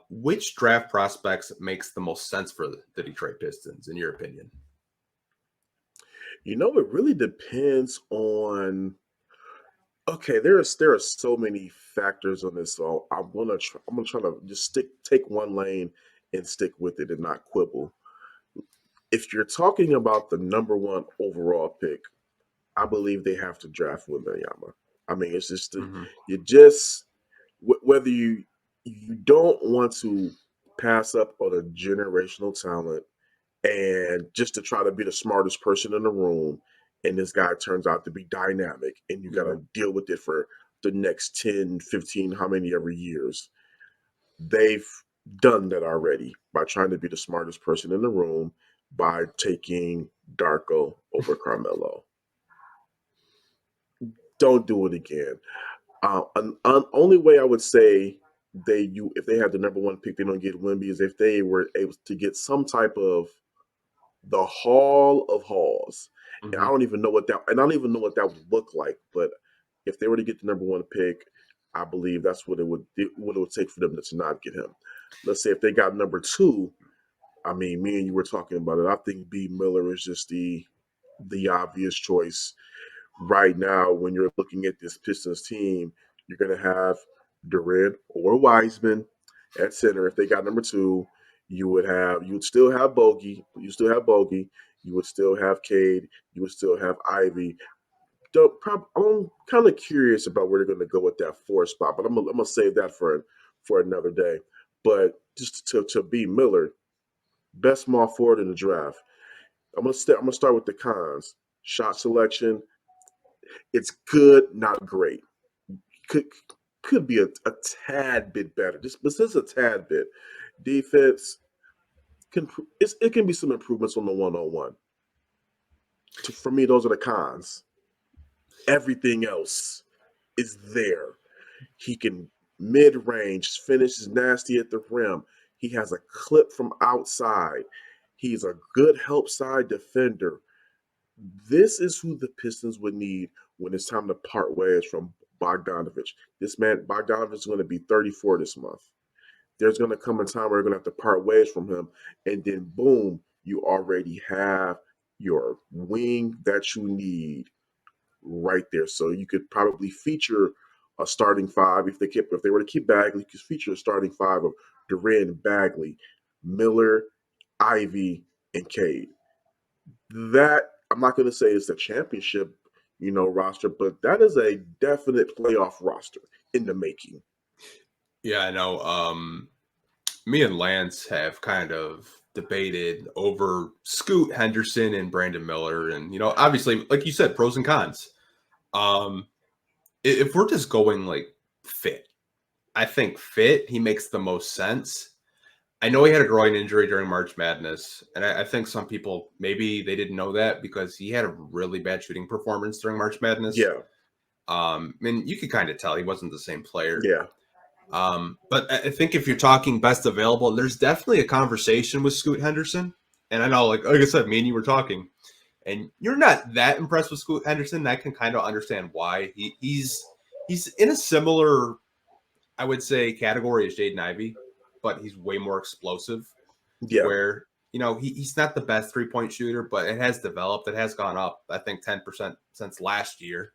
Which draft prospects makes the most sense for the Detroit Pistons, in your opinion? It really depends on. Okay, there are so many factors on this, so I'm gonna try to just take one lane and stick with it and not quibble. If you're talking about the number one overall pick, I believe they have to draft Wembanyama. I mean, it's just Hmm. you just whether you don't want to pass up on a generational talent and just to try to be the smartest person in the room, and this guy turns out to be dynamic, and you got Yeah. to deal with it for the next 10, 15, how many ever years. They've done that already by trying to be the smartest person in the room by taking Darko over Carmelo. Don't do it again. Only way I would say if they had the number one pick, they don't get Wimby is if they were able to get some type of the Hall of Halls. And I Hmm. don't even know what that and I don't even know what that would look like. But if they were to get the number one pick, I believe that's what it would take for them to not get him. Let's say if they got number two, I mean, me and you were talking about it. I think B Miller is just the obvious choice right now. When you're looking at this Pistons team, you're going to have Durant or Wiseman at center. If they got number two, you'd still have Bogey. You would still have Cade. You would still have Ivy. I'm kind of curious about where they're going to go with that fourth spot, but I'm gonna save that for another day. But just to be Miller, best small forward in the draft. I'm gonna start with the cons. Shot selection, it's good, not great. Could could be a tad bit better, just a tad bit. Defense it can be some improvements on the 1-on-1. For me, those are the cons. Everything else is there. He can mid range, finishes nasty at the rim. He has a clip from outside. He's a good help side defender. This is who the Pistons would need when it's time to part ways from Bogdanovich. This man, Bogdanovich, is going to be 34 this month. There's going to come a time where you're going to have to part ways from him. And then, boom, you already have your wing that you need right there. So you could probably feature a starting five if they were to keep Bagley. You could feature a starting five of Durant, Bagley, Miller, Ivy, and Cade. That I'm not going to say is the championship, roster, but that is a definite playoff roster in the making. Yeah, I know. Me and Lance have kind of debated over Scoot Henderson and Brandon Miller, and obviously, like you said, pros and cons. Um, if we're just going like fit, I think fit he makes the most sense. I know he had a groin injury during March Madness, and I think some people maybe they didn't know that because he had a really bad shooting performance during March Madness. Yeah, And you could kind of tell he wasn't the same player. yeah, But I think if you're talking best available, there's definitely a conversation with Scoot Henderson. And I know, like I said, me and you were talking, and you're not that impressed with Scoot Henderson. I can kind of understand why. He's in a similar, I would say, category as Jaden Ivey, but he's way more explosive. yeah. Where he's not the best 3-point shooter, but it has developed. It has gone up, I think, 10% since last year.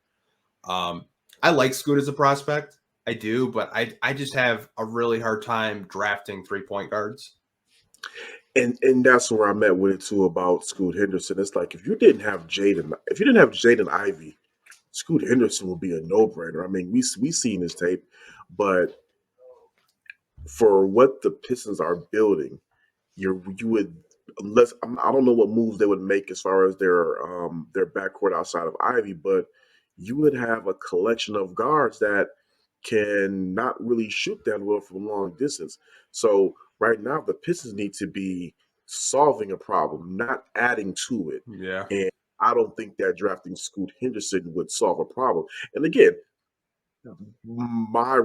Um, I like Scoot as a prospect. I do, but I just have a really hard time drafting 3-point guards. And that's where I'm at with it too about Scoot Henderson. It's like if you didn't have Jaden Ivey, Scoot Henderson would be a no brainer. I mean, we seen his tape, but for what the Pistons are building, you would unless I don't know what moves they would make as far as their backcourt outside of Ivy, but you would have a collection of guards that can not really shoot that well from long distance. So right now the Pistons need to be solving a problem, not adding to it. Yeah. And I don't think that drafting Scoot Henderson would solve a problem. And again, my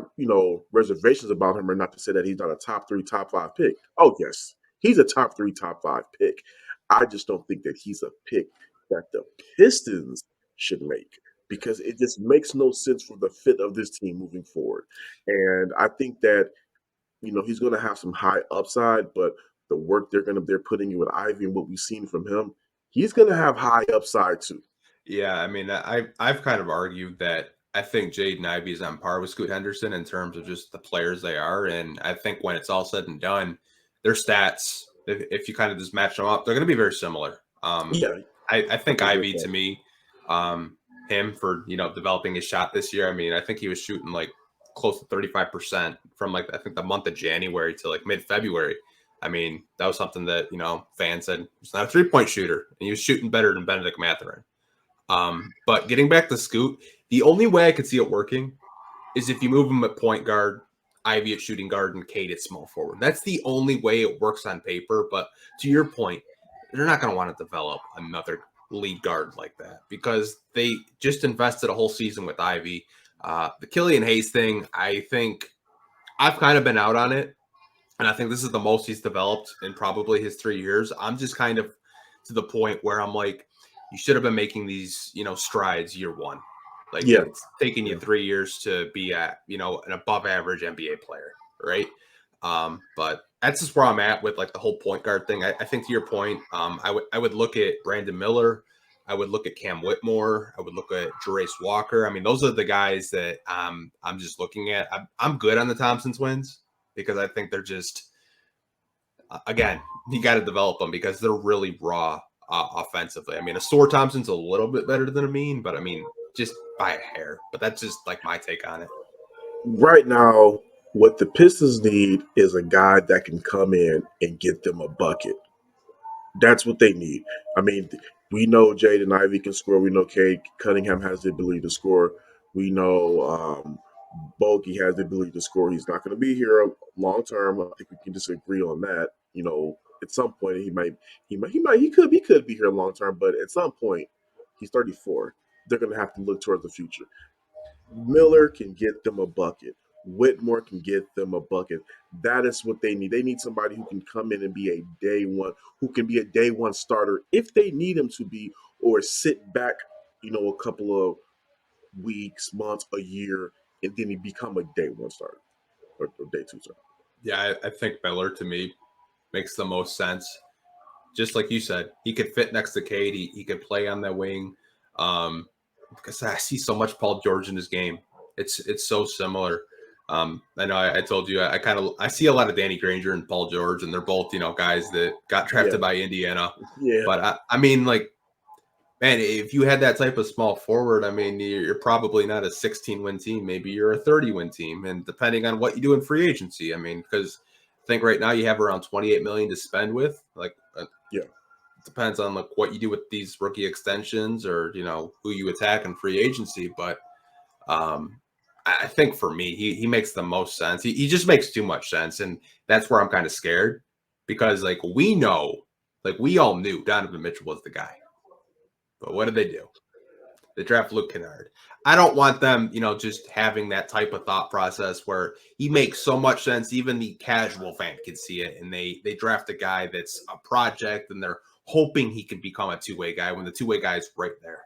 reservations about him are not to say that he's not a top three, top five pick. Oh yes, he's a top three, top five pick. I just don't think that he's a pick that the Pistons should make because it just makes no sense for the fit of this team moving forward. And I think that he's going to have some high upside, but the work they're putting in with Ivy and what we've seen from him, he's going to have high upside too. Yeah, I mean, I've kind of argued that I think Jaden Ivey is on par with Scoot Henderson in terms of just the players they are, and I think when it's all said and done, their stats, if you kind of just match them up, they're going to be very similar. Yeah, I think that's a good Ivy to point. me, him for developing his shot this year. I mean, I think he was shooting like close to 35% from like I think the month of January to like mid-February. I mean, that was something that fans said he's not a 3-point shooter, and he was shooting better than Benedict Mathurin. But getting back to Scoot, the only way I could see it working is if you move him at point guard, Ivy at shooting guard, and Cade at small forward. That's the only way it works on paper. But to your point, they're not going to want to develop another lead guard like that because they just invested a whole season with Ivy. The Killian Hayes thing, I think I've kind of been out on it. And I think this is the most he's developed in probably his 3 years. I'm just kind of to the point where I'm like, you should have been making these, strides year one. Like Yeah, it's taking you yeah. 3 years to be at, an above average NBA player, right? But that's just where I'm at with like the whole point guard thing. I think to your point, I would look at Brandon Miller. I would look at Cam Whitmore. I would look at Jerace Walker. I mean, those are the guys that I'm just looking at. I'm good on the Thompson twins because I think they're just, again, you got to develop them because they're really raw offensively. I mean, a Sore Thompson's a little bit better than a Mean, but I mean, just by a hair. But that's just like my take on it. Right now, what the Pistons need is a guy that can come in and get them a bucket. That's what they need. I mean, we know Jaden Ivey can score. We know Cade Cunningham has the ability to score. We know Bogey has the ability to score. He's not going to be here long term. I think we can disagree on that. At some point he could be here long term, but at some point he's 34. They're going to have to look towards the future. Miller can get them a bucket. Whitmore can get them a bucket. That is what they need. They need somebody who can come in and be a day one, who can be a day one starter if they need him to be, or sit back, a couple of weeks, months, a year, and then he become a day one starter or day two starter. Yeah, I think Miller to me makes the most sense. Just like you said, he could fit next to Cade. He could play on that wing. Because I see so much Paul George in his game. It's so similar. I know I told you I see a lot of Danny Granger and Paul George, and they're both guys that got drafted Yeah. by Indiana. Yeah. But I mean, like, man, if you had that type of small forward, I mean, you're probably not a 16-win team. Maybe you're a 30-win team, and depending on what you do in free agency, I mean, because I think right now you have around $28 million to spend with. Like, Yeah. depends on like what you do with these rookie extensions or who you attack in free agency. But I think for me, he makes the most sense. He just makes too much sense, and that's where I'm kind of scared because like we all knew Donovan Mitchell was the guy. But what did they do? They draft Luke Kennard. I don't want them, just having that type of thought process where he makes so much sense, even the casual fan can see it, and they draft a guy that's a project, and they're hoping he can become a two-way guy when the two-way guy is right there.